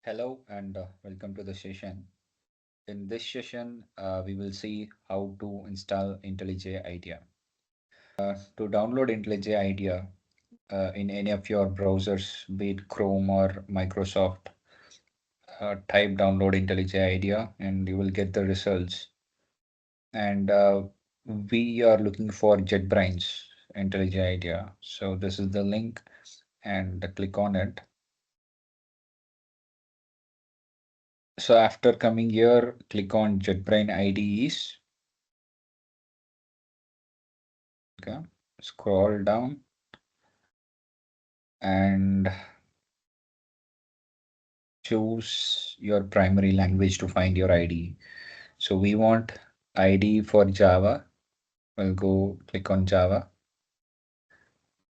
Hello and welcome to the session. In this session, we will see how to install IntelliJ IDEA. To download IntelliJ IDEA in any of your browsers, be it Chrome or Microsoft, type download IntelliJ IDEA and you will get the results. And we are looking for JetBrains IntelliJ IDEA. So this is the link and click on it. So after coming here, click on JetBrain IDEs. Okay, scroll down and choose your primary language to find your IDE. So we want IDE for Java. We'll go click on Java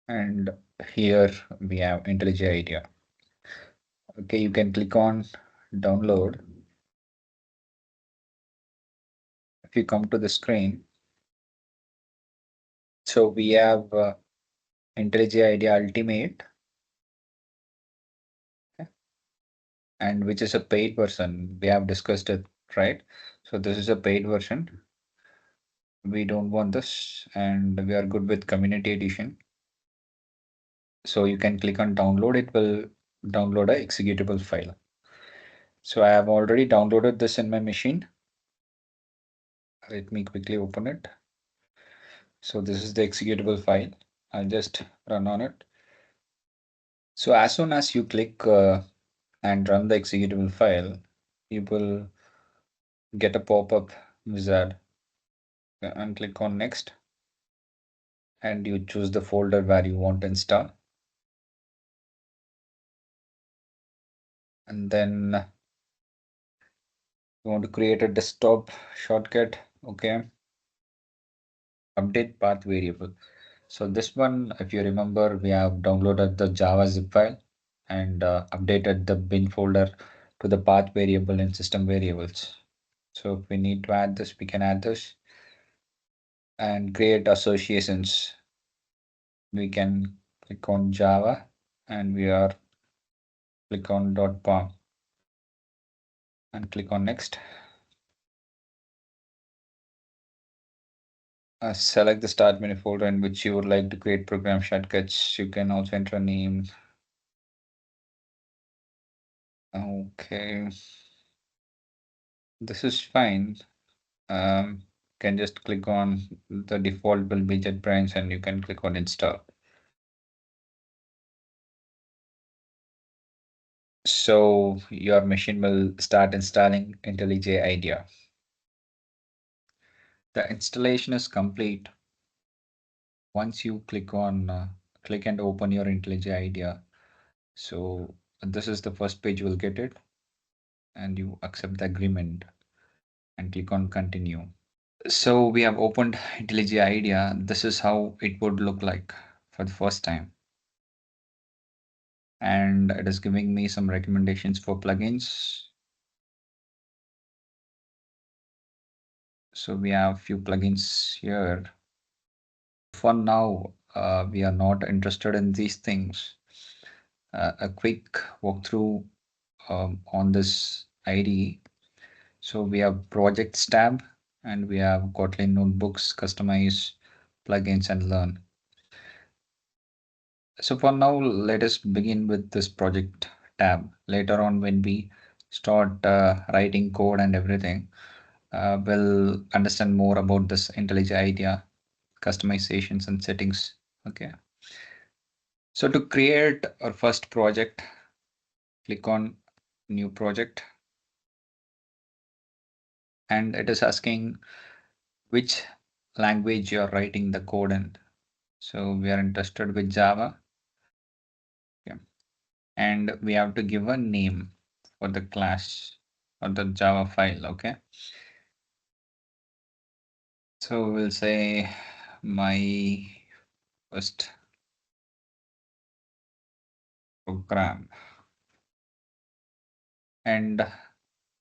and here we have IntelliJ IDEA. Okay, you can click on download. If you come to the screen, so we have IntelliJ IDEA Ultimate, okay, and which is a paid version. We have discussed it, right? So this is a paid version. We don't want this and we are good with community edition. So you can click on download, it will download a executable file. So I have already downloaded this in my machine. Let me quickly open it. So this is the executable file. I'll just run on it. So as soon as you click and run the executable file, you will get a pop-up wizard and click on next and you choose the folder where you want to install. And then you want to create a desktop shortcut. Okay. Update path variable. So this one, if you remember, we have downloaded the Java zip file and updated the bin folder to the path variable in system variables. So if we need to add this, we can add this and create associations. We can click on Java and we are click on .pom and click on next. Select the start menu folder in which you would like to create program shortcuts. You can also enter a name. Okay, this is fine. Can just click on the default will be JetBrains and you can click on install. So your machine will start installing IntelliJ IDEA. The installation is complete. Once you click on click and open your IntelliJ IDEA. So this is the first page you will get it and you accept the agreement and click on continue. So we have opened IntelliJ IDEA. This is how it would look like for the first time. And it is giving me some recommendations for plugins. So we have a few plugins here. For now, we are not interested in these things. A quick walkthrough on this IDE. So we have projects tab and we have Kotlin notebooks, customize, plugins and learn. So for now, let us begin with this project tab. Later on, when we start writing code and everything, we'll understand more about this IntelliJ IDEA, customizations and settings. Okay. So to create our first project, click on new project. And it is asking which language you're writing the code in. So we are interested with Java. Okay. And we have to give a name for the class or the Java file. Okay. So we'll say my first program and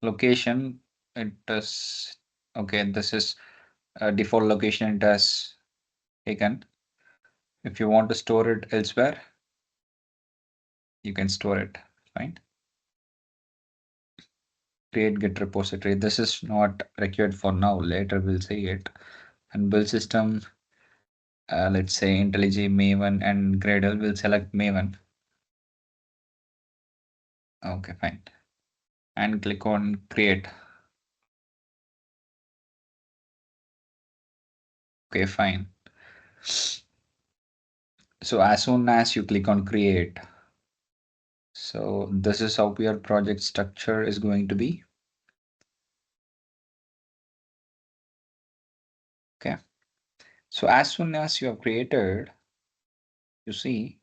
location. It is okay. This is a default location it has taken. If you want to store it elsewhere, you can store it. Fine. create git repository. This is not required for now. Later we'll see it. And build system, let's say IntelliJ Maven and Gradle. We'll select Maven. Okay, fine. And click on create. Okay, fine. So as soon as you click on create, so this is how your project structure is going to be. Okay. So as soon as you have created, you see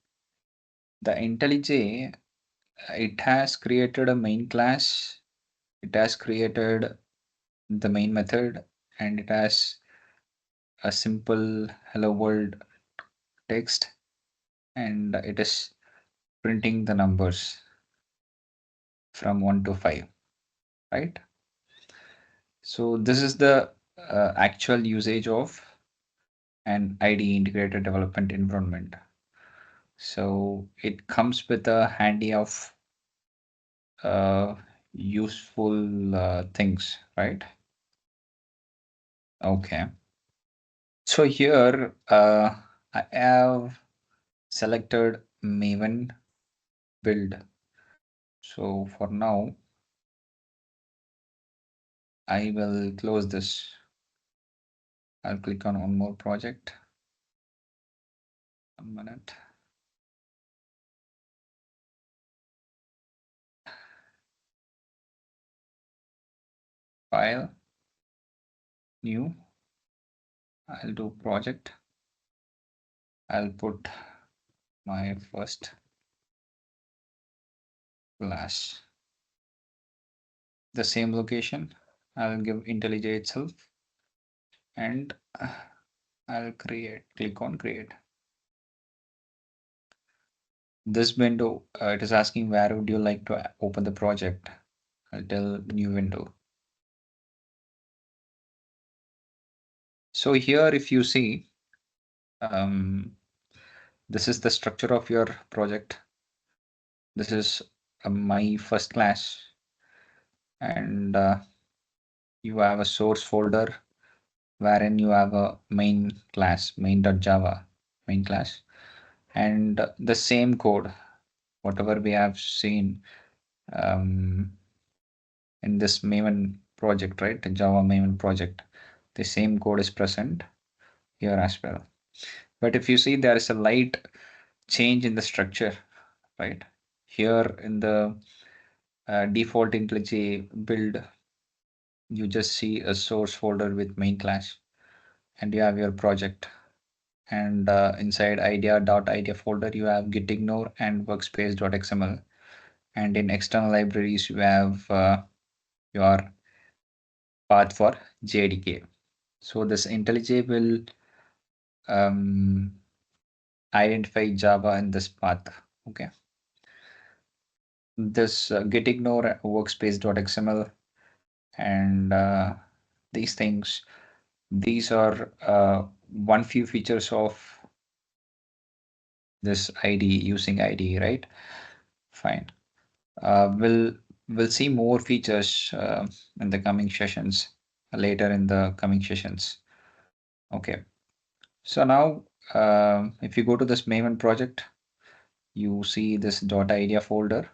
the IntelliJ, it has created a main class, it has created the main method, and it has a simple hello world text, and it is printing the numbers from 1 to 5, right? So this is the actual usage of an IDE integrated development environment. So it comes with a handy of useful things, right? Okay. So here I have selected Maven build. So for now, I will close this. I'll click on one more project. 1 minute. File, new. I'll do project. I'll put my first class. The same location. I'll give IntelliJ itself, and I'll click on create. This window, it is asking where would you like to open the project. I'll tell new window. So here, if you see, this is the structure of your project. This is my first class, and you have a source folder wherein you have a main class, main.java, main class, and the same code, whatever we have seen in this Maven project, right? The Java Maven project, the same code is present here as well. But if you see, there is a light change in the structure, right? Here in the default IntelliJ build, you just see a source folder with main class, and you have your project. And inside idea.idea folder, you have gitignore and workspace.xml. And in external libraries, you have your path for JDK. So this IntelliJ will identify Java in this path. Okay. This gitignore workspace.xml and these things, these are one few features of this IDE, using IDE, right? Fine. We'll see more features in the coming sessions, later in the coming sessions. Okay. So now, if you go to this Maven project, you see this .idea folder.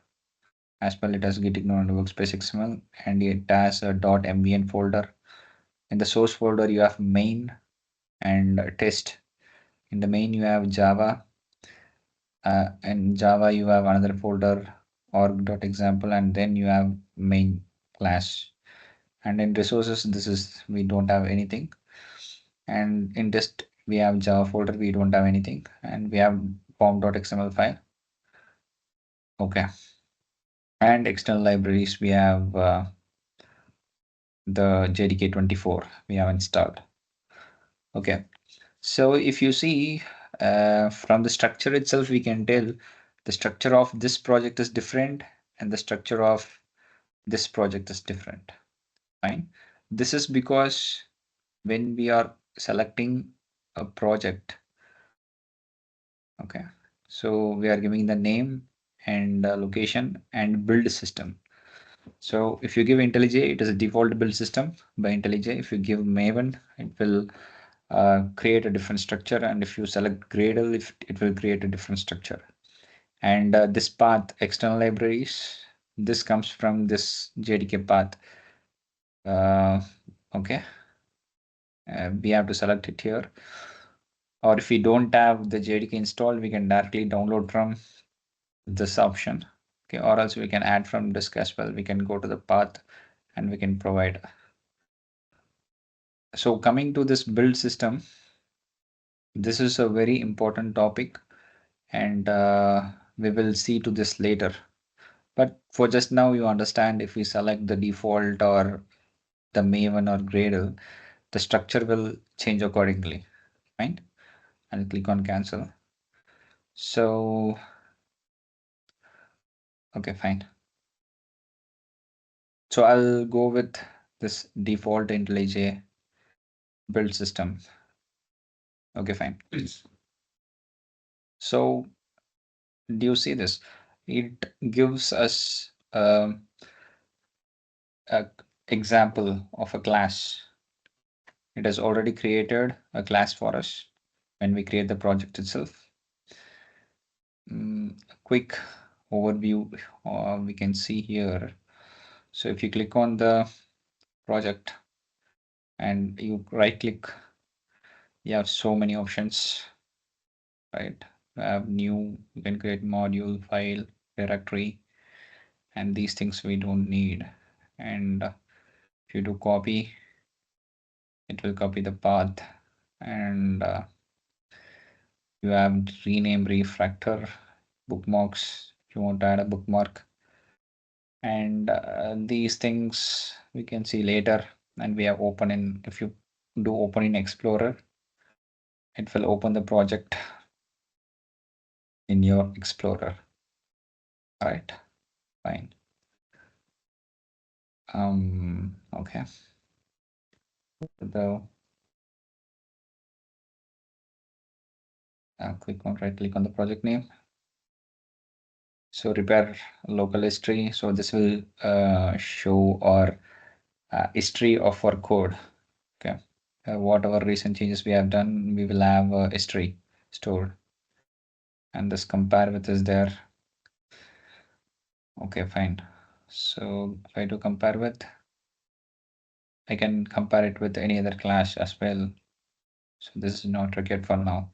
As well, it has gitignore and workspace XML, and it has a .mbn folder. In the source folder, you have main and test. In the main, you have Java. In Java, you have another folder, org.example, and then you have main class. And in resources, this is, we don't have anything. And in test, we have Java folder, we don't have anything. And we have form.xml file. Okay. And external libraries, we have the JDK24 we have installed. Okay. So if you see from the structure itself, we can tell the structure of this project is different and the structure of this project is different. Fine. This is because when we are selecting a project, okay, so we are giving the name and location and build system. So if you give IntelliJ, it is a default build system by IntelliJ. If you give Maven, it will create a different structure, and if you select Gradle, it will create a different structure. And this path, external libraries, this comes from this JDK path. Okay, we have to select it here. Or if we don't have the JDK installed, we can directly download from this option. Okay, or else we can add from disk as well. We can go to the path and we can provide. So coming to this build system, this is a very important topic, and we will see to this later. But for just now, you understand if we select the default or the Maven or Gradle, the structure will change accordingly. Fine. And click on cancel. So, okay, fine. So I'll go with this default IntelliJ build system. Okay, fine. So do you see this? It gives us a example of a class. It has already created a class for us when we create the project itself. A quick overview we can see here. So if you click on the project and you right click, you have so many options, right? You have new, you can create module, file, directory, and these things we don't need. And if you do copy, it will copy the path, and you have rename, refactor, bookmarks if you want to add a bookmark, and these things we can see later. And we have open in, if you do open in Explorer, it will open the project in your Explorer. All right, fine. Okay. The click on right click on the project name. So repair local history. So this will show our history of our code. Okay. Whatever recent changes we have done, we will have a history stored. And this compare with is there. Okay, fine. So if I do compare with, I can compare it with any other class as well. So this is not required for now.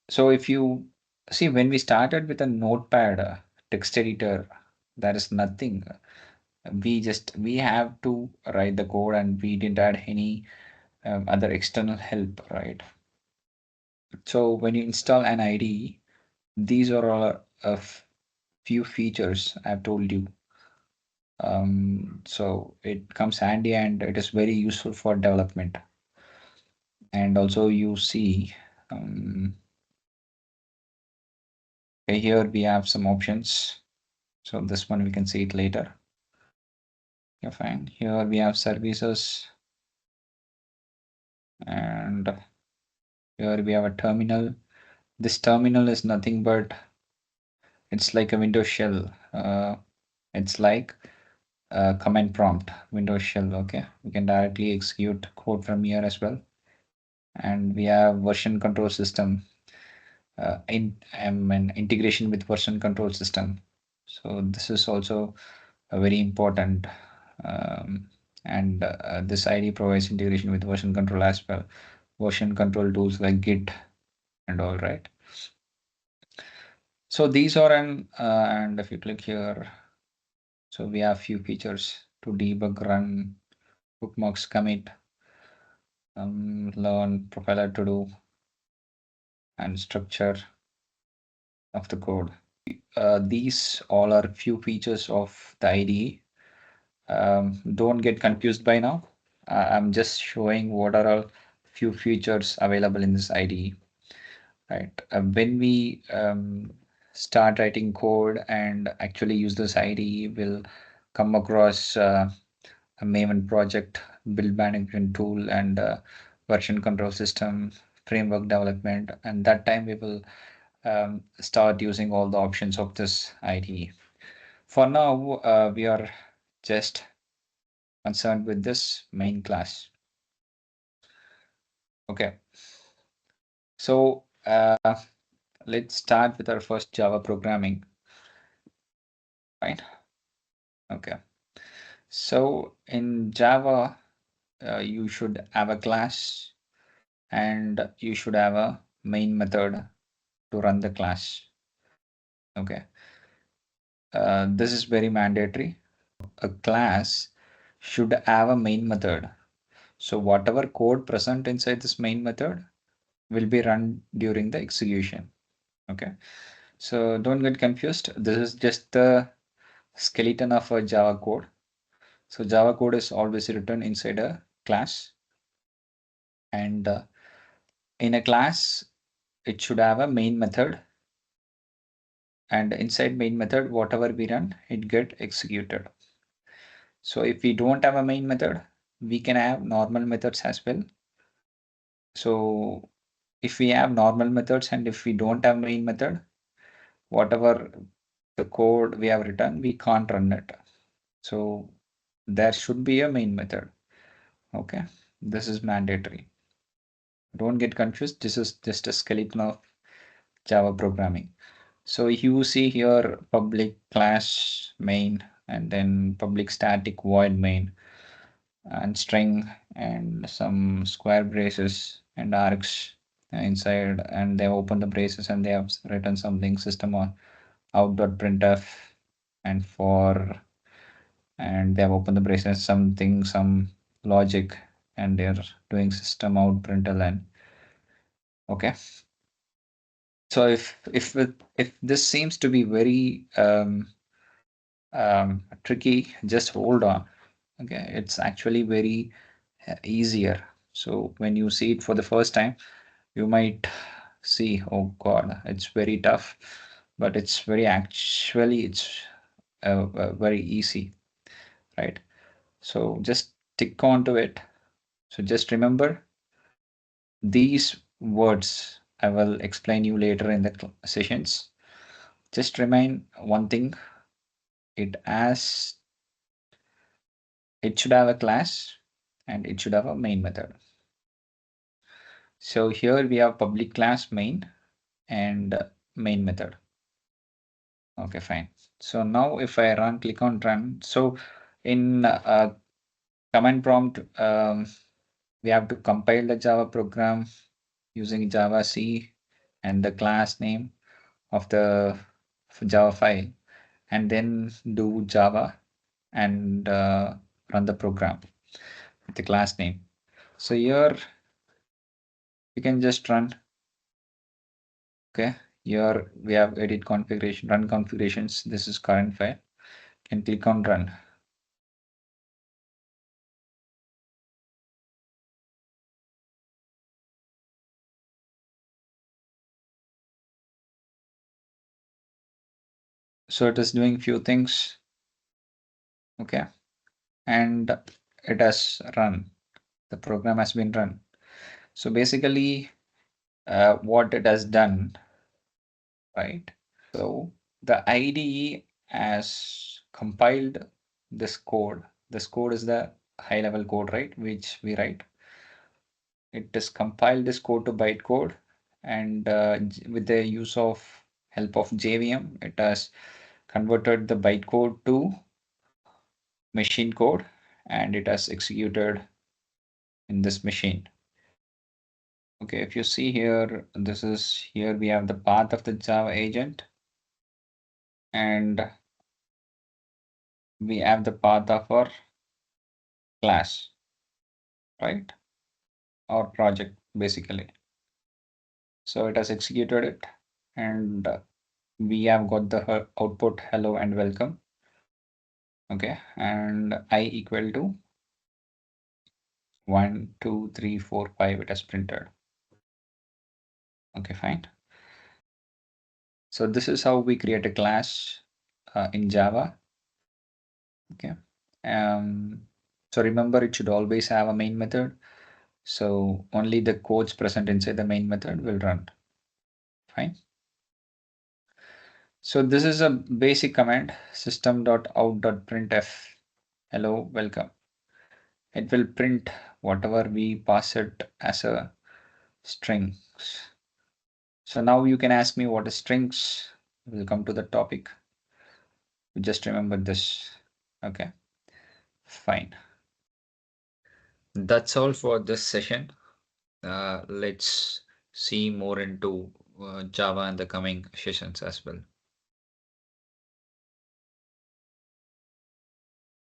So if you see, when we started with a notepad text editor, there is nothing. We have to write the code, and we didn't add any other external help, right? So when you install an IDE, these are all a few features I've told you. So it comes handy and it is very useful for development. And also you see, okay, here we have some options. So this one we can see it later. Okay, fine. Here we have services, and here we have a terminal. This terminal is nothing but it's like a Windows shell. It's like a command prompt Windows shell. Okay, we can directly execute code from here as well. And we have version control system, an integration with version control system. So this is also a very important. And this IDE provides integration with version control as well. Version control tools like Git and all, right? So these are and if you click here, so we have few features to debug, run, bookmarks, commit, learn, profiler to do, and structure of the code. These all are few features of the IDE. Don't get confused by now. I'm just showing what are all few features available in this IDE. Right. When we start writing code and actually use this IDE, we'll come across a Maven project, build management tool, and version control system, framework development. And that time we will start using all the options of this IDE. For now, we are just concerned with this main class. Okay. So let's start with our first Java programming. Right. Okay. So in Java, you should have a class and you should have a main method to run the class. Okay. This is very mandatory. A class should have a main method. So whatever code present inside this main method will be run during the execution. Okay. So don't get confused. This is just the skeleton of a Java code. So Java code is always written inside a class, and in a class, it should have a main method, and inside main method, whatever we run, it get executed. So if we don't have a main method, we can have normal methods as well. So if we have normal methods and if we don't have main method, whatever the code we have written, we can't run it. So there should be a main method. Okay, this is mandatory. Don't get confused. This is just a skeleton of Java programming. So you see here public class main and then public static void main and string and some square braces and arcs inside, and they open the braces and they have written something system on out.printf and for, and they have opened the braces something some logic, and they're doing system out println. Okay. So if this seems to be very tricky, just hold on. Okay, it's actually very easier. So when you see it for the first time, you might see, oh God, it's very tough, but it's very actually it's very easy, right? So just stick on to it. So just remember these words. I will explain you later in the sessions. Just remind one thing. It should have a class and it should have a main method. So here we have public class main and main method. Okay, fine. So now if I click on run. So in command prompt, we have to compile the Java program using Java C and the class name of the Java file, and then do Java and run the program with the class name. So here you can just run. Okay, here we have edit configuration, run configurations. This is current file. Can click on run. So it is doing few things. Okay, and it has run. The program has been run. So basically, what it has done, right? So the IDE has compiled this code. This code is the high level code, right? Which we write. It has compiled this code to bytecode, and with the use of help of JVM, it has converted the bytecode to machine code, and it has executed in this machine. Okay, if you see here, this is here we have the path of the Java agent, and we have the path of our class, right? Our project basically. So it has executed it, and we have got the output hello and welcome. Okay, and I equal to 1, 2, 3, 4, 5, it has printed. Okay, fine. So this is how we create a class in Java. Okay. So remember, it should always have a main method. So only the codes present inside the main method will run. Fine. So this is a basic command system.out.printf. Hello, welcome. It will print whatever we pass it as a strings. So now you can ask me what is strings. We'll come to the topic. Just remember this. Okay, fine. That's all for this session. Let's see more into Java in the coming sessions as well.